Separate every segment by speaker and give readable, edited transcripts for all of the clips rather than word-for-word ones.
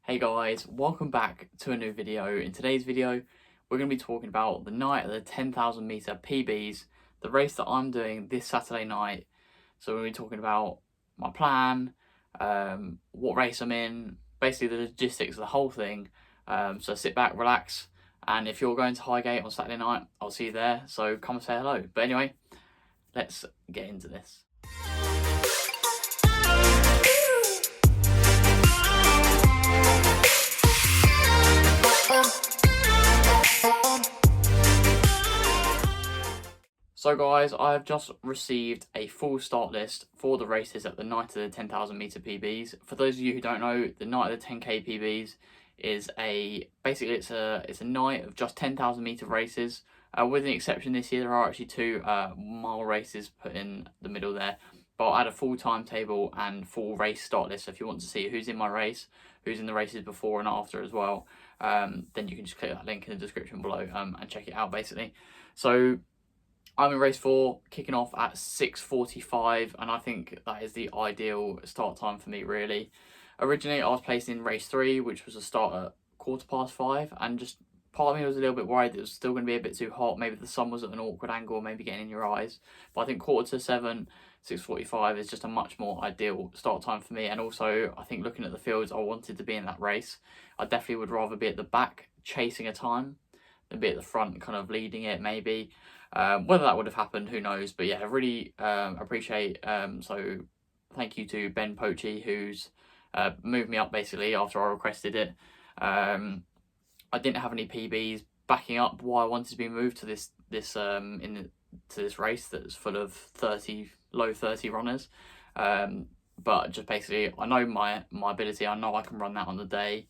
Speaker 1: Hey guys, welcome back to a new video. In today's video, we're going to be talking about the night of the 10,000 meter PBs, the race that I'm doing this Saturday night. So we're going to be talking about my plan, what race I'm in, basically the logistics of the whole thing. So sit back, relax, and if you're going to Highgate on Saturday night, I'll see you there. So come and say hello. But anyway, let's get into this. So guys, I have just received a full start list for the races at the night of the 10,000 meter PBs. For those of you who don't know, the night of the 10k PBs is basically it's a night of just 10,000 meter races. With an exception this year, there are actually two mile races put in the middle there. But I'll add a full timetable and full race start list. So if you want to see who's in my race, who's in the races before and after as well, then you can just click that link in the description below and check it out basically. So I'm in race 4, kicking off at 6:45, and I think that is the ideal start time for me, really. Originally, I was placed in race 3, which was a start at 5:15, and just part of me was a little bit worried that it was still going to be a bit too hot. Maybe the sun was at an awkward angle, maybe getting in your eyes. But I think 6:45, 6:45 is just a much more ideal start time for me. And also, I think looking at the fields, I wanted to be in that race. I definitely would rather be at the back chasing a time than be at the front kind of leading it, maybe. Whether that would have happened, who knows? But yeah, I really appreciate, so thank you to Ben Poachy, who's moved me up basically after I requested it. I didn't have any PBs backing up why I wanted to be moved to this race that's full of low 30 runners. But just basically, I know my ability. I know I can run that on the day,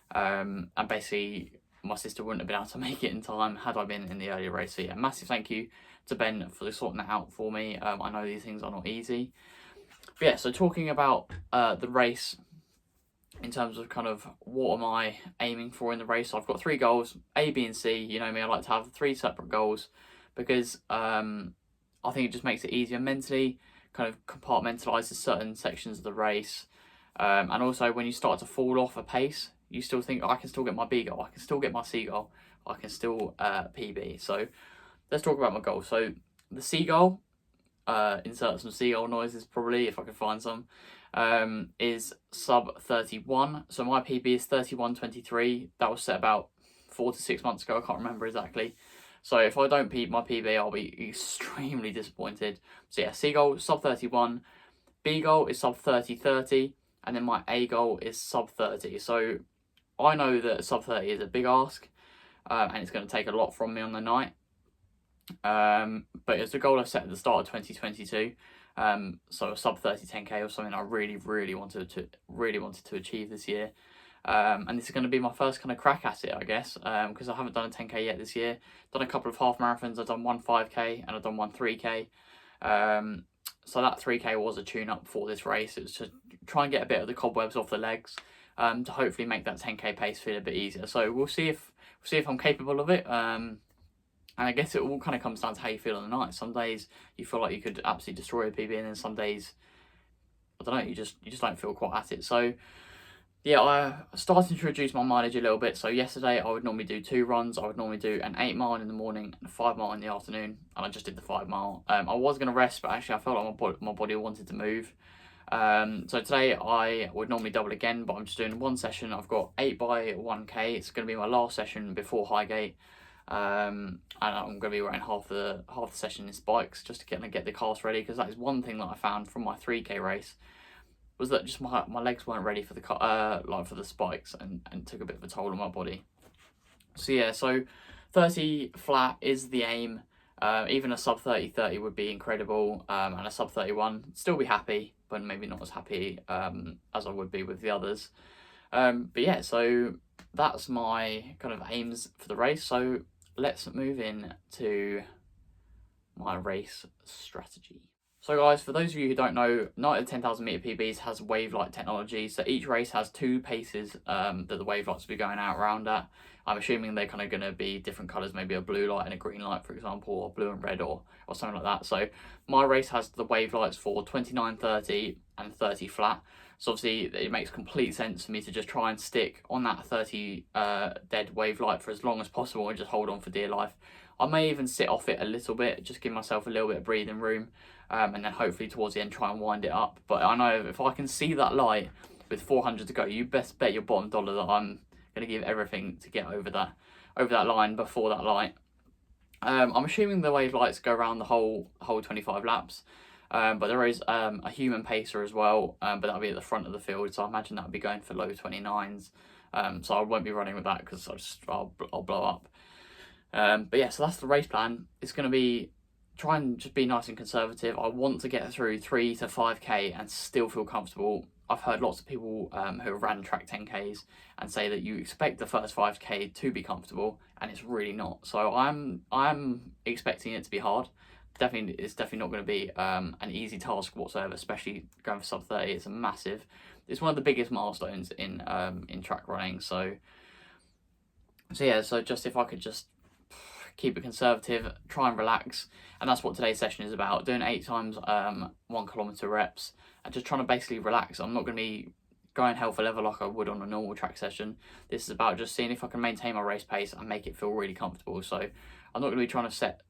Speaker 1: and basically my sister wouldn't have been able to make it in time had I been in the earlier race. So yeah, massive thank you to Ben for sorting that out for me. I know these things are not easy. But yeah, so talking about the race in terms of kind of what am I aiming for in the race. So I've got 3 goals, A, B and C. You know me, I like to have 3 separate goals because I think it just makes it easier mentally, kind of compartmentalises certain sections of the race. And also when you start to fall off a pace, you still think, oh, I can still get my B goal, I can still get my C goal, I can still PB. So let's talk about my goal. So the C goal, insert some seagull noises probably if I can find some, is sub 31. So my PB is 31:23. That was set about 4 to 6 months ago, I can't remember exactly. So if I don't beat my PB, I'll be extremely disappointed. So yeah, C goal sub 31, B goal is sub 30:30, and then my A goal is sub 30. So I know that sub 30 is a big ask, and it's going to take a lot from me on the night. But it's a goal I set at the start of 2022. So a sub 30 10k or something I really wanted to achieve this year. And this is going to be my first kind of crack at it, I guess, because I haven't done a 10k yet this year. Done a couple of half marathons. I've done one 5k and I've done one 3k. So that 3k was a tune up for this race. It was to try and get a bit of the cobwebs off the legs, to hopefully make that 10k pace feel a bit easier. So we'll see if I'm capable of it. And I guess it all kind of comes down to how you feel on the night. Some days you feel like you could absolutely destroy a PB, and then some days, I don't know, you just don't feel quite at it. So yeah, I started to reduce my mileage a little bit. So yesterday I would normally do 2 runs. I would normally do an 8 mile in the morning and a 5 mile in the afternoon, and I just did the 5 mile. I was going to rest, but actually I felt like my body wanted to move. So today I would normally double again, but I'm just doing one session. I've got 8 by 1k. It's going to be my last session before Highgate. And I'm going to be wearing half the session in spikes just to get the cast ready, because that is one thing that I found from my 3k race, was that just my legs weren't ready for the spikes, and took a bit of a toll on my body. So yeah, so 30 flat is the aim. Even a sub 30:30 would be incredible, and a sub 31 still be happy, but maybe not as happy as I would be with the others. But yeah, so that's my kind of aims for the race. So let's move in to my race strategy. So guys, for those of you who don't know, Night of 10,000 meter PBs has wave light technology. So each race has 2 paces that the wave lights will be going out around at. I'm assuming they're kind of going to be different colours, maybe a blue light and a green light, for example, or blue and red, or something like that. So my race has the wave lights for 29:30 and 30 flat. So obviously it makes complete sense for me to just try and stick on that 30 dead wave light for as long as possible and just hold on for dear life. I may even sit off it a little bit, just give myself a little bit of breathing room, and then hopefully towards the end try and wind it up. But I know if I can see that light with 400 to go, you best bet your bottom dollar that I'm going to give everything to get over that line before that light. I'm assuming the wave lights go around the whole 25 laps, but there is a human pacer as well, but that'll be at the front of the field, so I imagine that'll be going for low 29s. So I won't be running with that because I'll blow up. But yeah, so that's the race plan. It's going to be try and just be nice and conservative. I want to get through 3 to 5k and still feel comfortable. I've heard lots of people who have ran track 10Ks and say that you expect the first 5k to be comfortable, and it's really not. So I'm expecting it to be hard. It's definitely not going to be an easy task whatsoever, especially going for sub 30. It's one of the biggest milestones in track running. So yeah, so just if I could just keep it conservative, try and relax, and that's what today's session is about, doing 8 times 1 kilometer reps and just trying to basically relax. I'm not going to be going hell for leather like I would on a normal track session. This is about just seeing if I can maintain my race pace and make it feel really comfortable. So I'm not going to be trying to set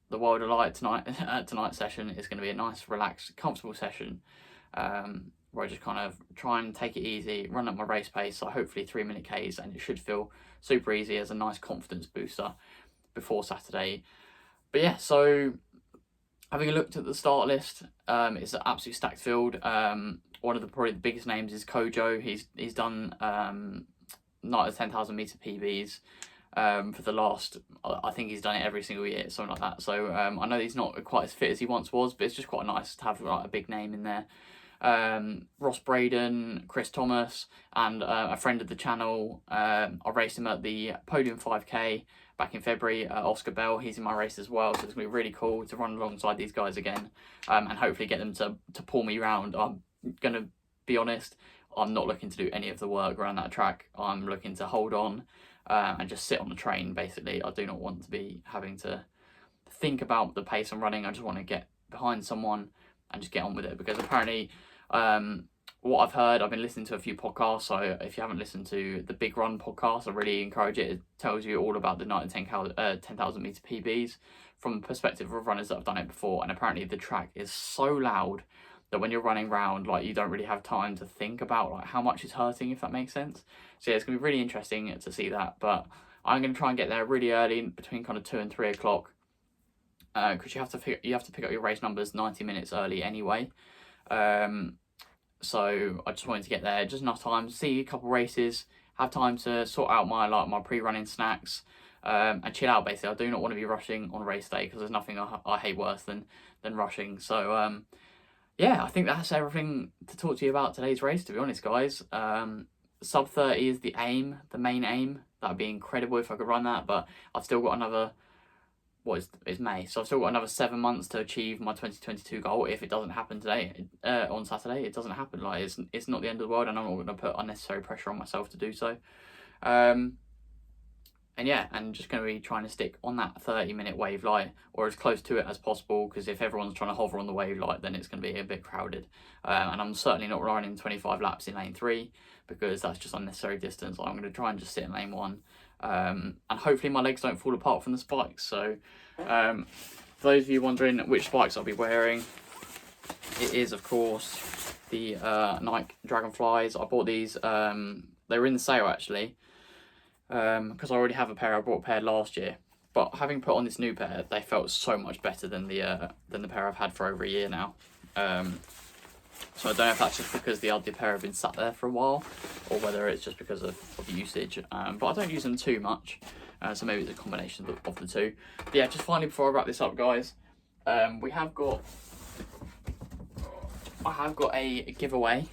Speaker 1: the world alight tonight. Tonight's session is going to be a nice, relaxed, comfortable session where I just kind of try and take it easy, run at my race pace, so hopefully 3-minute Ks, and it should feel super easy as a nice confidence booster before Saturday. But yeah, so having a looked at the start list, it's an absolutely stacked field. One of probably the biggest names is Kojo. He's done night of 10,000 meter PBs for the last, I think he's done it every single year, something like that. So I know he's not quite as fit as he once was, but it's just quite nice to have like a big name in there. Ross Braden, Chris Thomas, and a friend of the channel. I raced him at the Podium 5k back in February. Oscar Bell, he's in my race as well, so it's going to be really cool to run alongside these guys again, and hopefully get them to pull me around. I'm going to be honest, I'm not looking to do any of the work around that track. I'm looking to hold on and just sit on the train, basically. I do not want to be having to think about the pace I'm running. I just want to get behind someone and just get on with it, because apparently what I've heard, I've been listening to a few podcasts, so if you haven't listened to the Big Run podcast, I really encourage it. It tells you all about the night of 10,000 meter PBs from the perspective of runners that have done it before, and apparently the track is so loud that when you're running around, like, you don't really have time to think about like how much it's hurting, if that makes sense. So yeah, it's going to be really interesting to see that, but I'm going to try and get there really early, between kind of 2 and 3 o'clock, because you have to pick up your race numbers 90 minutes early anyway. So I just wanted to get there just enough time to see a couple races, have time to sort out my pre-running snacks, and chill out. Basically, I do not want to be rushing on race day, because there's nothing I hate worse than rushing. So yeah, I think that's everything to talk to you about today's race, to be honest, guys. Sub 30 is the main aim. That'd be incredible if I could run that, but I've still got another, it's May, so I've still got another 7 months to achieve my 2022 goal. If it doesn't happen today, on Saturday, it doesn't happen. Like, it's not the end of the world, and I'm not going to put unnecessary pressure on myself to do so. And yeah, and just going to be trying to stick on that 30-minute wave light, or as close to it as possible, because if everyone's trying to hover on the wave light, then it's going to be a bit crowded. And I'm certainly not running 25 laps in lane 3, because that's just unnecessary distance. I'm going to try and just sit in lane 1. And hopefully my legs don't fall apart from the spikes. So for those of you wondering which spikes I'll be wearing, it is, of course, the Nike Dragonflies. I bought these, they were in the sale actually, because I already have a pair. I bought a pair last year, but having put on this new pair, they felt so much better than the pair I've had for over a year now. So I don't know if that's just because the other pair have been sat there for a while, or whether it's just because of usage. But I don't use them too much, so maybe it's a combination of the two. But yeah, just finally, before I wrap this up, guys, I have got a giveaway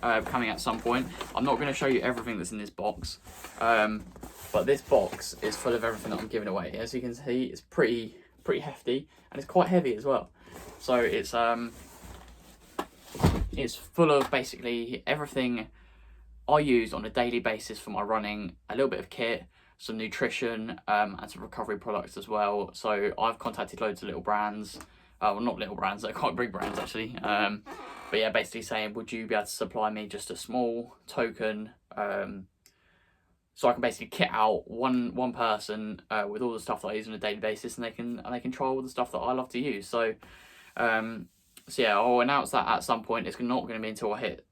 Speaker 1: coming at some point. I'm not going to show you everything that's in this box, but this box is full of everything that I'm giving away. As you can see, it's pretty hefty, and it's quite heavy as well. So it's full of basically everything I use on a daily basis for my running, a little bit of kit, some nutrition, and some recovery products as well. So I've contacted loads of little brands well, not little brands, they're quite big brands actually. But yeah, basically saying, would you be able to supply me just a small token, so I can basically kit out one person with all the stuff that I use on a daily basis, and they can try all the stuff that I love to use. So yeah, I'll announce that at some point. It's not going to be until I hit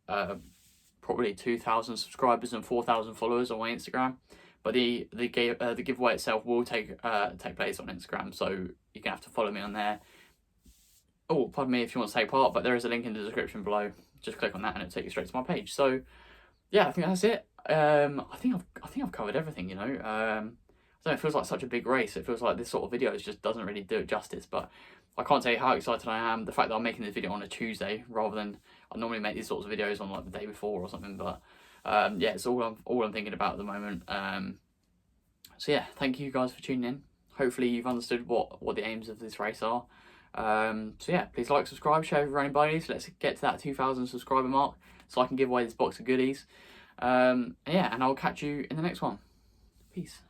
Speaker 1: probably 2,000 subscribers and 4,000 followers on my Instagram. But the giveaway itself will take place on Instagram, so you're gonna have to follow me on there. Oh, pardon me if you want to take part, but there is a link in the description below. Just click on that and it'll take you straight to my page. So yeah, I think that's it. I think I've covered everything. You know, I don't know, it feels like such a big race. It feels like this sort of videos just doesn't really do it justice. But I can't tell you how excited I am. The fact that I'm making this video on a Tuesday rather than I normally make these sorts of videos on like the day before or something. But yeah, it's all I'm thinking about at the moment. So yeah, thank you guys for tuning in. Hopefully you've understood what the aims of this race are. So yeah, please like, subscribe, share with anybody. So let's get to that 2,000 subscriber mark so I can give away this box of goodies. Yeah, and I'll catch you in the next one. Peace.